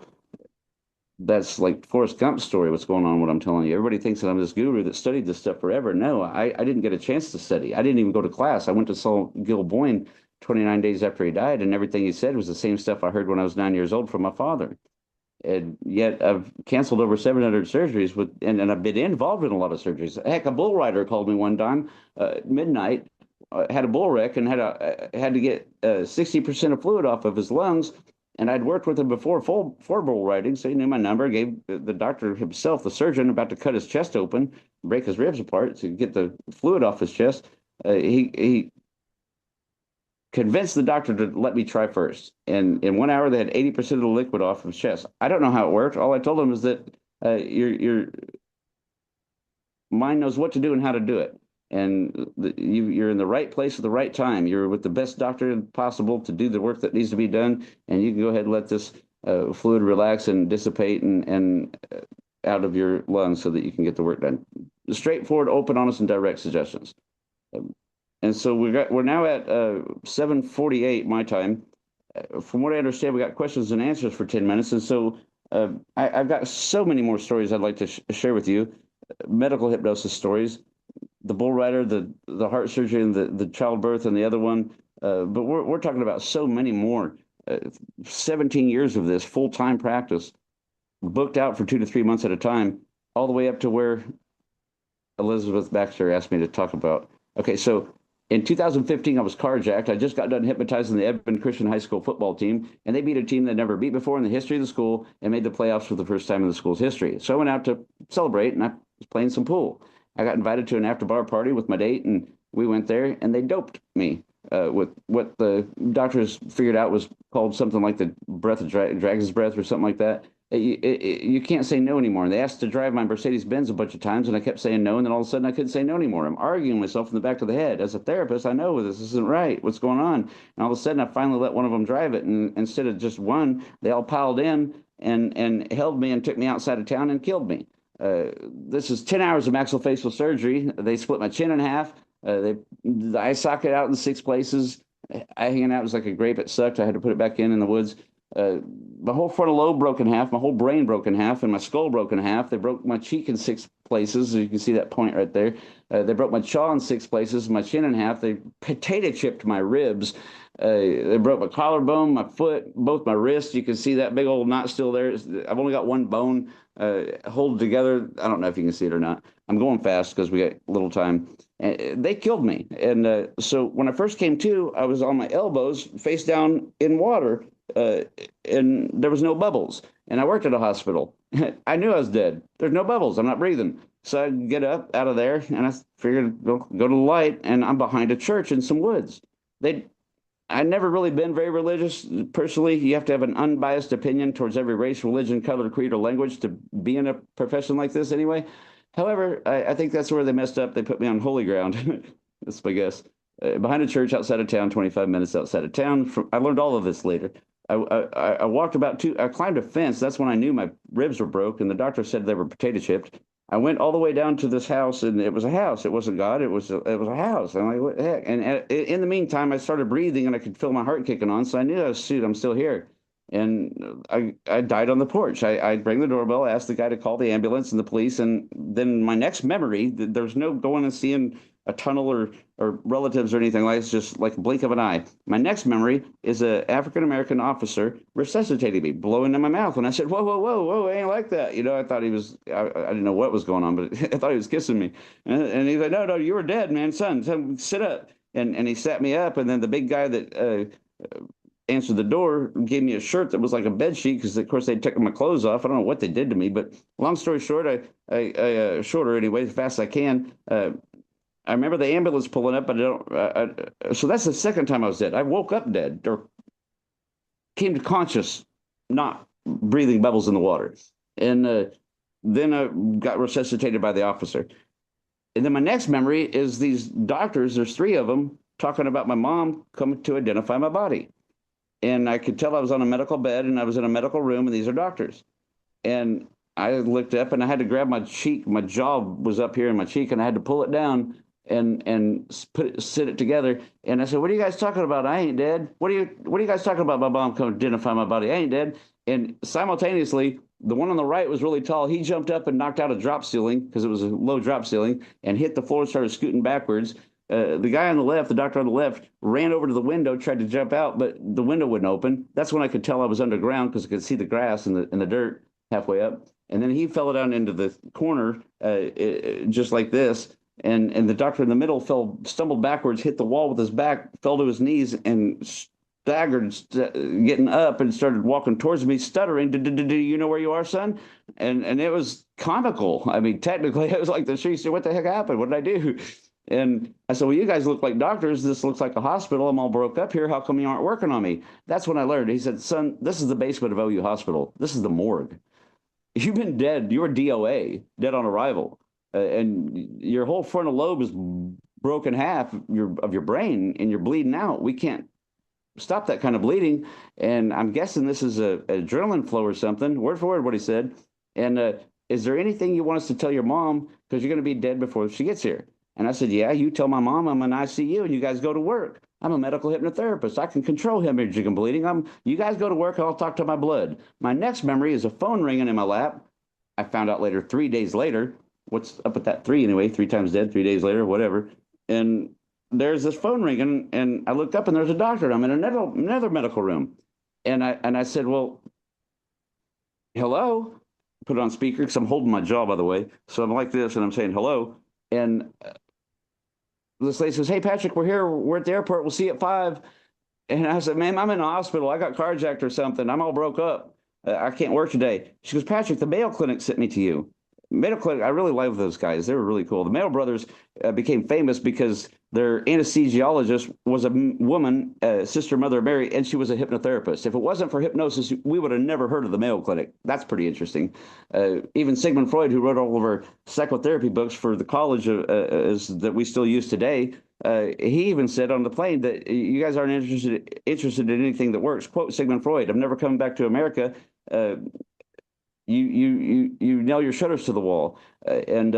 That's like Forrest Gump's story, what's going on, what I'm telling you. Everybody thinks that I'm this guru that studied this stuff forever. No, I didn't get a chance to study. I didn't even go to class. I went to saw Gil Boyne 29 days after he died, and everything he said was the same stuff I heard when I was 9 years old from my father. And yet I've canceled over 700 surgeries and I've been involved in a lot of surgeries. Heck, a bull rider called me one time, midnight, had a bull wreck and had to get 60% of fluid off of his lungs. And I'd worked with him before for bull riding, so he knew my number. Gave the doctor himself, the surgeon, about to cut his chest open, break his ribs apart to get the fluid off his chest. He convinced the doctor to let me try first. And in 1 hour, they had 80% of the liquid off his chest. I don't know how it worked. All I told him is that your mind knows what to do and how to do it. And you're in the right place at the right time. You're with the best doctor possible to do the work that needs to be done. And you can go ahead and let this fluid relax and dissipate and out of your lungs so that you can get the work done. Straightforward, open, honest, and direct suggestions. And so we're now at 7:48 my time. From what I understand, we got questions and answers for 10 minutes. And so I've got so many more stories I'd like to share with you. Medical hypnosis stories, the bull rider, the heart surgery, and the childbirth, and the other one. But we're talking about so many more. 17 years of this full-time practice, booked out for 2 to 3 months at a time, all the way up to where Elizabeth Baxter asked me to talk about. Okay, so in 2015, I was carjacked. I just got done hypnotizing the Edmond Christian High School football team, and they beat a team that never beat before in the history of the school and made the playoffs for the first time in the school's history. So I went out to celebrate, and I was playing some pool. I got invited to an after-bar party with my date, and we went there, and they doped me with what the doctors figured out was called something like the breath of dragon's breath or something like that. You can't say no anymore. And they asked to drive my Mercedes-Benz a bunch of times, and I kept saying no, and then all of a sudden I couldn't say no anymore. I'm arguing myself in the back of the head. As a therapist, I know this isn't right. What's going on? And all of a sudden, I finally let one of them drive it, and instead of just one, they all piled in and held me and took me outside of town and killed me. This is 10 hours of maxillofacial surgery. They split my chin in half. The eye socket out in 6 places. Eye hanging out was like a grape. It sucked. I had to put it back in the woods. My whole frontal lobe broke in half, my whole brain broke in half, and my skull broke in half. They broke my cheek in 6 places. You can see that point right there. They broke my jaw in 6 places, my chin in half. They potato chipped my ribs. They broke my collarbone, my foot, both my wrists. You can see that big old knot still there. I've only got one bone hold together. I don't know if you can see it or not. I'm going fast because we got little time. And they killed me. And so when I first came to, I was on my elbows, face down in water. And there was no bubbles. And I worked at a hospital. I knew I was dead. There's no bubbles. I'm not breathing. So I get up out of there, and I figured go to the light, and I'm behind a church in some woods. I'd never really been very religious. Personally, you have to have an unbiased opinion towards every race, religion, color, creed, or language to be in a profession like this anyway. However, I think that's where they messed up. They put me on holy ground. That's my guess. Behind a church outside of town, 25 minutes outside of town. I learned all of this later. I walked I climbed a fence. That's when I knew my ribs were broke, and the doctor said they were potato chipped. I went all the way down to this house, and it was a house. It wasn't God. It was a house. I'm like, what the heck? And in the meantime, I started breathing, and I could feel my heart kicking on. So I knew, shoot, I'm still here. And I died on the porch. I rang the doorbell, asked the guy to call the ambulance and the police. And then my next memory, there's no going and seeing a tunnel or relatives or anything like. It's just like a blink of an eye. My next memory is a African American officer resuscitating me, blowing in my mouth, and I said, "Whoa, whoa, whoa, whoa! I ain't like that." I thought he was. I didn't know what was going on, but I thought he was kissing me, and he's like, "No, no, you were dead, man, son, sit up." And he sat me up, and then the big guy that answered the door gave me a shirt that was like a bed sheet because of course they took my clothes off. I don't know what they did to me, but long story short, shorter anyway, as fast as I can. I remember the ambulance pulling up, but I don't. So that's the second time I was dead. I woke up dead or came to conscious, not breathing bubbles in the water, and then I got resuscitated by the officer. And then my next memory is these doctors. There's three of them talking about my mom coming to identify my body. And I could tell I was on a medical bed and I was in a medical room, and these are doctors. And I looked up and I had to grab my cheek. My jaw was up here in my cheek, and I had to pull it down and sit it together. And I said, "What are you guys talking about? I ain't dead. What are you guys talking about? My mom come identify my body. I ain't dead." And simultaneously, the one on the right was really tall. He jumped up and knocked out a drop ceiling because it was a low drop ceiling, and hit the floor and started scooting backwards. The guy on the left, the doctor on the left, ran over to the window, tried to jump out, but the window wouldn't open. That's when I could tell I was underground because I could see the grass and the dirt halfway up. And then he fell down into the corner, just like this. And the doctor in the middle stumbled backwards, hit the wall with his back, fell to his knees, and staggered, getting up and started walking towards me, stuttering. Do you know where you are, son? And it was comical. I mean, technically, it was like the she said, "What the heck happened? What did I do?" And I said, "Well, you guys look like doctors. This looks like a hospital. I'm all broke up here. How come you aren't working on me?" That's when I learned. He said, "Son, this is the basement of OU Hospital. This is the morgue. You've been dead. You were DOA, dead on arrival. And your whole frontal lobe is broken half of your brain, and you're bleeding out. We can't stop that kind of bleeding. And I'm guessing this is a adrenaline flow or something." Word for word, what he said. And is there anything you want us to tell your mom? Because you're going to be dead before she gets here. And I said, "Yeah, you tell my mom I'm in ICU and you guys go to work. I'm a medical hypnotherapist. I can control hemorrhaging and bleeding. You guys go to work and I'll talk to my blood." My next memory is a phone ringing in my lap. I found out later, 3 days later. What's up with that three anyway? 3 times dead, 3 days later, whatever. And there's this phone ringing, and I looked up and there's a doctor. I'm in another medical room. And I said, "Well, hello?" Put it on speaker because I'm holding my jaw, by the way. So I'm like this and I'm saying hello. And this lady says, "Hey, Patrick, we're here. We're at the airport. We'll see you at 5." And I said, "Ma'am, I'm in the hospital. I got carjacked or something. I'm all broke up. I can't work today." She goes, "Patrick, the Mayo Clinic sent me to you." Mayo Clinic, I really love those guys. They were really cool. The Mayo brothers became famous because their anesthesiologist was a woman, Sister Mother Mary, and she was a hypnotherapist. If it wasn't for hypnosis, we would have never heard of the Mayo Clinic. That's pretty interesting. Even Sigmund Freud, who wrote all of our psychotherapy books for the college that we still use today, he even said on the plane that you guys aren't interested in anything that works. Quote Sigmund Freud, "I'm never coming back to America. You nail your shutters to the wall." And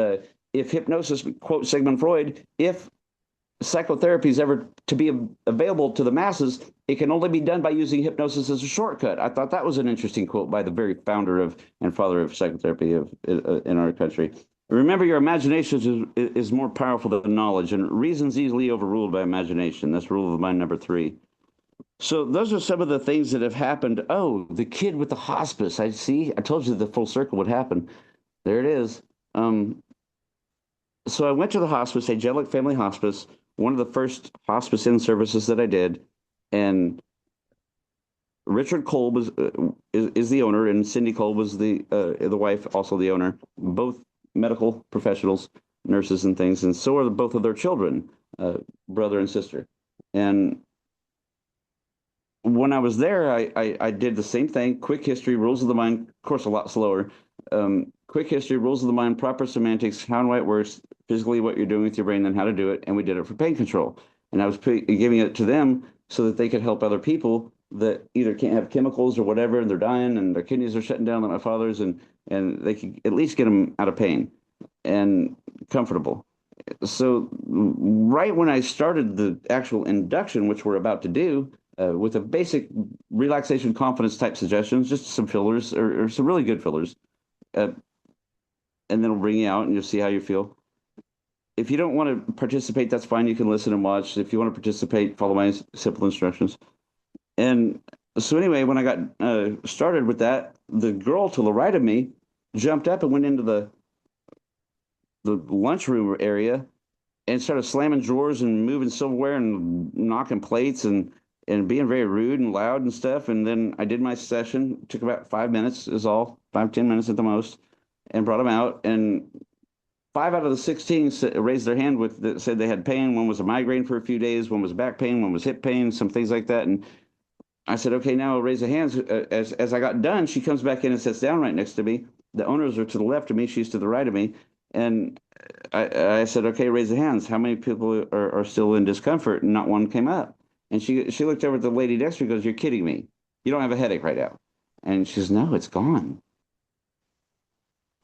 if hypnosis, quote Sigmund Freud, if psychotherapy is ever to be available to the masses, it can only be done by using hypnosis as a shortcut. I thought that was an interesting quote by the very founder of and father of psychotherapy in our country. Remember, your imagination is more powerful than knowledge, and reason's easily overruled by imagination. That's rule of mind number 3. So those are some of the things that have happened. Oh, the kid with the hospice. I see. I told you the full circle would happen. There it is. So I went to the hospice, Angelic Family Hospice, one of the first hospice in services that I did, and Richard Cole is the owner, and Cindy Cole was the wife, also the owner. Both medical professionals, nurses and things, and so are both of their children, brother and sister. And when I was there, I did the same thing. Quick history, rules of the mind, of course, a lot slower. Quick history, rules of the mind, proper semantics, how and why it works, physically what you're doing with your brain, and how to do it. And we did it for pain control. And I was giving it to them so that they could help other people that either can't have chemicals or whatever, and they're dying, and their kidneys are shutting down like my father's, and they could at least get them out of pain and comfortable. So right when I started the actual induction, which we're about to do, with a basic relaxation confidence type suggestions, just some fillers or some really good fillers. And then we'll bring you out and you'll see how you feel. if you don't want to participate, that's fine. You can listen and watch. If you want to participate, follow my simple instructions. And so anyway, when I got started with that, the girl to the right of me jumped up and went into the lunchroom area and started slamming drawers and moving silverware and knocking plates and being very rude and loud and stuff. And then I did my session. It took about 5 minutes is all, 5, 10 minutes at the most, and brought them out. And 5 out of the 16 raised their hand with that said they had pain. One was a migraine for a few days. One was back pain. One was hip pain. Some things like that. And I said, okay, now raise the hands. As I got done, she comes back in and sits down right next to me. The owners are to the left of me. She's to the right of me. And I said, okay, raise the hands. How many people are still in discomfort? And not one came up. And she looked over at the lady next to me and goes, you're kidding me. You don't have a headache right now. And she says, no, it's gone.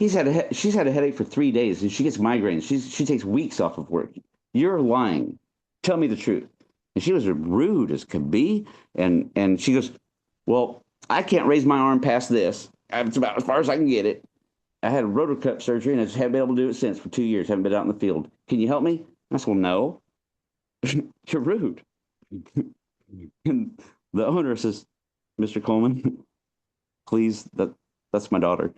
She's had a headache for 3 days, and she gets migraines. She takes weeks off of work. You're lying. Tell me the truth. And she was rude as could be. And she goes, well, I can't raise my arm past this. It's about as far as I can get it. I had a rotor cuff surgery, and I just haven't been able to do it since for 2 years. Haven't been out in the field. Can you help me? I said, well, no. You're rude. And the owner says, Mr. Coleman, please, that's my daughter.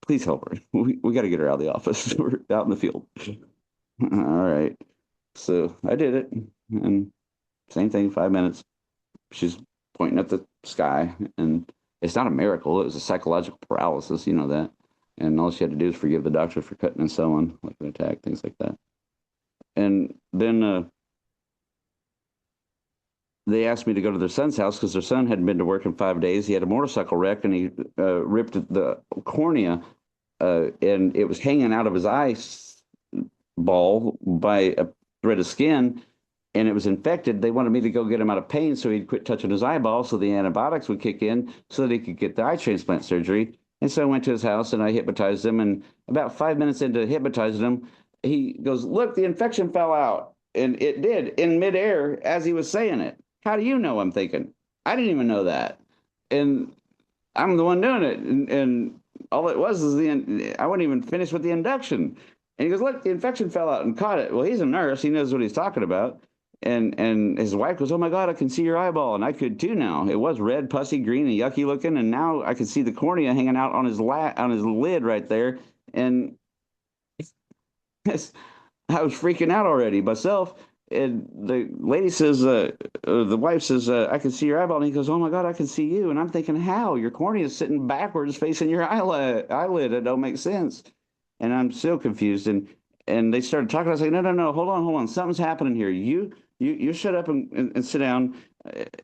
Please help her. We got to get her out of the office. We're out in the field. All right. So I did it. And same thing, 5 minutes. She's pointing at the sky. And it's not a miracle. It was a psychological paralysis. You know that. And all she had to do is forgive the doctor for cutting and sewing, like an attack, things like that. And then they asked me to go to their son's house because their son hadn't been to work in 5 days. He had a motorcycle wreck, and he ripped the cornea, and it was hanging out of his eyeball by a thread of skin, and it was infected. They wanted me to go get him out of pain so he'd quit touching his eyeball so the antibiotics would kick in so that he could get the eye transplant surgery. And so I went to his house, and I hypnotized him, and about 5 minutes into hypnotizing him, he goes, look, the infection fell out. And it did in midair as he was saying it. How do you know? I'm thinking. I didn't even know that. And I'm the one doing it. And all it was is I wouldn't even finish with the induction. And he goes, look, the infection fell out and caught it. Well, he's a nurse. He knows what he's talking about. And his wife goes, oh, my God, I can see your eyeball. And I could, too, now. It was red, pussy, green, and yucky looking. And now I can see the cornea hanging out on his lid right there. And I was freaking out already myself. And the lady says, the wife says, I can see your eyeball. And he goes, oh my God, I can see you. And I'm thinking, how? Your cornea is sitting backwards facing your eyelid. It don't make sense. And I'm still confused. And they started talking. I was like, no, hold on. Something's happening here. You shut up and sit down,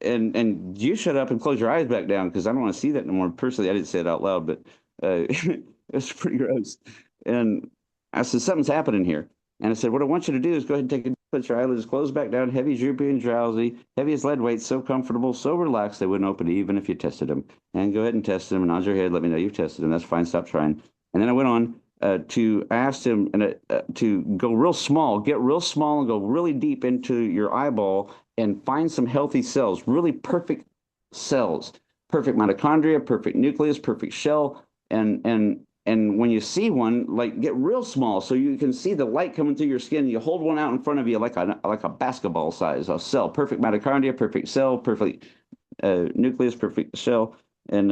and you shut up and close your eyes back down because I don't want to see that no more. Personally, I didn't say it out loud, but it's pretty gross. And I said, something's happening here. And I said, what I want you to do is go ahead and put your eyelids closed back down, heavy, droopy, and drowsy, heavy as lead weight, so comfortable, so relaxed they wouldn't open even if you tested them. And go ahead and test them and nod your head, let me know you've tested them. That's fine, stop trying. And then I went on I asked him to go real small, get real small and go really deep into your eyeball and find some healthy cells, really perfect cells, perfect mitochondria, perfect nucleus, perfect shell, and when you see one, like get real small so you can see the light coming through your skin. You hold one out in front of you like a basketball size, a cell, perfect mitochondria, perfect cell, perfect nucleus, perfect shell, and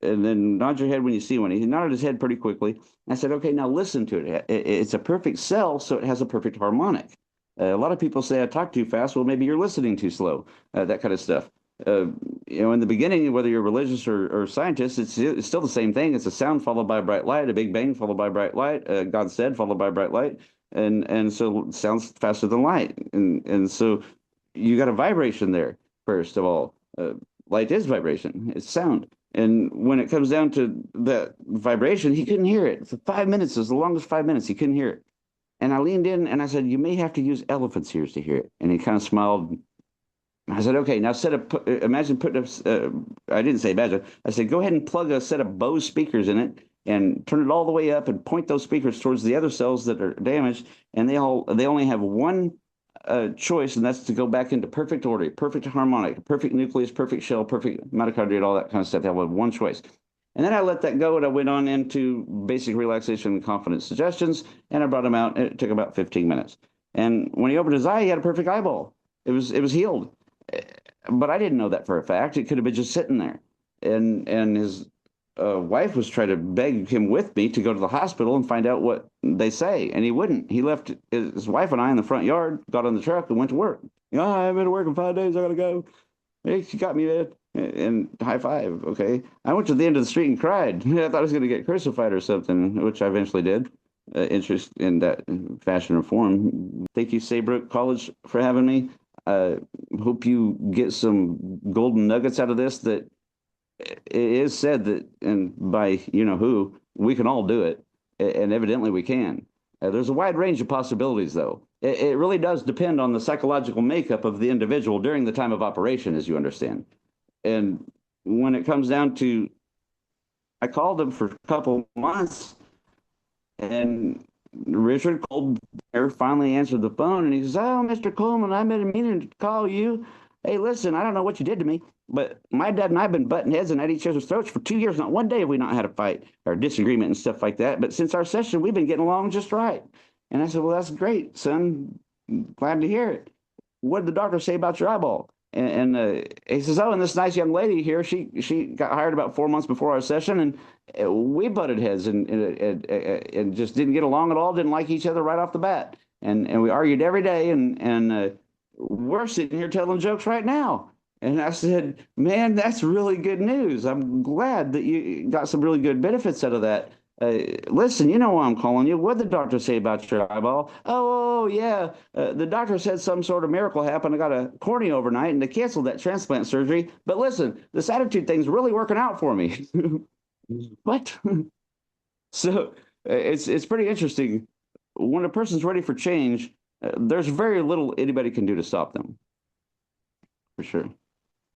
then nod your head when you see one. He nodded his head pretty quickly. I said, okay, now listen to it. It's a perfect cell, so it has a perfect harmonic. A lot of people say I talk too fast. Well, maybe you're listening too slow, that kind of stuff. In the beginning, whether you're religious or scientist, it's still the same thing. It's a sound followed by a bright light, a big bang followed by bright light, God said followed by bright light, and so it sounds faster than light, and so you got a vibration there first of all. Light is vibration, it's sound, and when it comes down to the vibration, he couldn't hear it. For 5 minutes, it was the longest 5 minutes. He couldn't hear it, and I leaned in and I said, "You may have to use elephant's ears to hear it," and he kind of smiled. I said, okay, now imagine putting I didn't say imagine. I said, go ahead and plug a set of Bose speakers in it and turn it all the way up and point those speakers towards the other cells that are damaged. And they only have one choice, and that's to go back into perfect order, perfect harmonic, perfect nucleus, perfect shell, perfect mitochondria, and all that kind of stuff. They have one choice. And then I let that go and I went on into basic relaxation and confidence suggestions. And I brought him out. It took about 15 minutes. And when he opened his eye, he had a perfect eyeball. It was healed. But I didn't know that for a fact. It could have been just sitting there. And his wife was trying to beg him with me to go to the hospital and find out what they say. And he wouldn't. He left his wife and I in the front yard, got on the truck, and went to work. I haven't been to work in 5 days. I got to go. Hey, she got me, man. And high five. Okay. I went to the end of the street and cried. I thought I was going to get crucified or something, which I eventually did. Interest in that fashion or form. Thank you, Saybrook College, for having me. Hope you get some golden nuggets out of this. That it is said that, and by you know who, we can all do it, and evidently we can. There's a wide range of possibilities, though. It really does depend on the psychological makeup of the individual during the time of operation, as you understand. And when it comes down to, I called him for a couple months, and Richard Colbert finally answered the phone, and he says, "Oh, Mr. Coleman, I've been meaning to call you. Hey, listen, I don't know what you did to me, but my dad and I have been butting heads and at each other's throats for 2 years. Not one day have we not had a fight or disagreement and stuff like that. But since our session, we've been getting along just right." And I said, "Well, that's great, son. Glad to hear it. What did the doctor say about your eyeball?" And he says, "Oh, and this nice young lady here, she got hired about 4 months before our session, and we butted heads and just didn't get along at all. Didn't like each other right off the bat, and we argued every day, and we're sitting here telling jokes right now." And I said, "Man, that's really good news. I'm glad that you got some really good benefits out of that. Listen, you know why I'm calling you. What did the doctor say about your eyeball?" "Oh, yeah. The doctor said some sort of miracle happened. I got a cornea overnight and they canceled that transplant surgery. But listen, this attitude thing's really working out for me." What? So it's pretty interesting. When a person's ready for change, there's very little anybody can do to stop them, for sure.